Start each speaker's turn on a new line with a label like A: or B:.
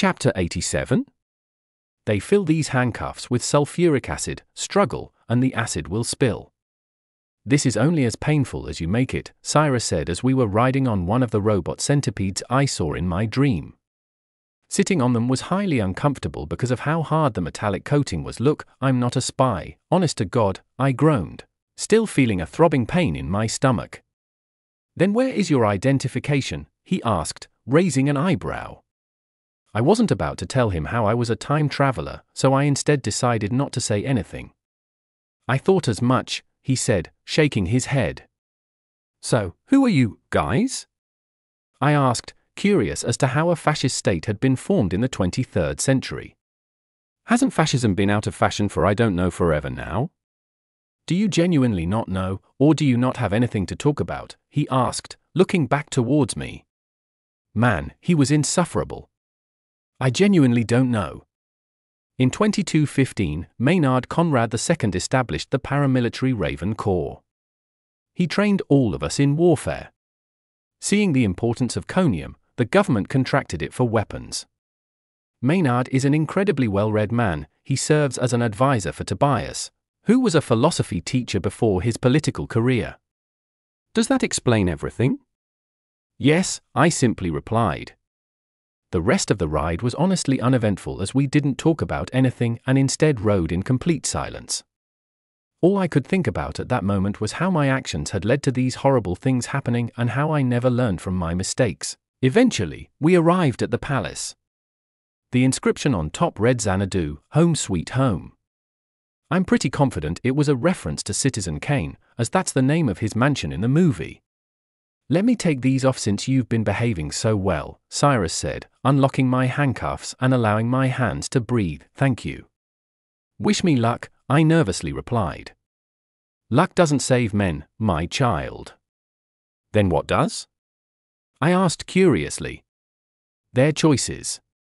A: Chapter 87. They fill these handcuffs with sulfuric acid, struggle, and the acid will spill. This is only as painful as you make it, Cyrus said as we were riding on one of the robot centipedes I saw in my dream. Sitting on them was highly uncomfortable because of how hard the metallic coating was. Look, I'm not a spy, honest to God, I groaned, still feeling a throbbing pain in my stomach. Then where is your identification? He asked, raising an eyebrow. I wasn't about to tell him how I was a time traveler, so I instead decided not to say anything. I thought as much, he said, shaking his head. So, who are you, guys? I asked, curious as to how a fascist state had been formed in the 23rd century. Hasn't fascism been out of fashion for I don't know forever now? Do you genuinely not know, or do you not have anything to talk about? He asked, looking back towards me. Man, he was insufferable. I genuinely don't know. In 2215, Maynard Conrad II established the paramilitary Raven Corps. He trained all of us in warfare. Seeing the importance of conium, the government contracted it for weapons. Maynard is an incredibly well-read man. He serves as an advisor for Tobias, who was a philosophy teacher before his political career. Does that explain everything? Yes, I simply replied. The rest of the ride was honestly uneventful as we didn't talk about anything and instead rode in complete silence. All I could think about at that moment was how my actions had led to these horrible things happening and how I never learned from my mistakes. Eventually, we arrived at the palace. The inscription on top read Xanadu, Home Sweet Home. I'm pretty confident it was a reference to Citizen Kane, as that's the name of his mansion in the movie. Let me take these off since you've been behaving so well, Cyrus said, unlocking my handcuffs and allowing my hands to breathe. Thank you. Wish me luck, I nervously replied. Luck doesn't save men, my child. Then what does? I asked curiously. Their choices.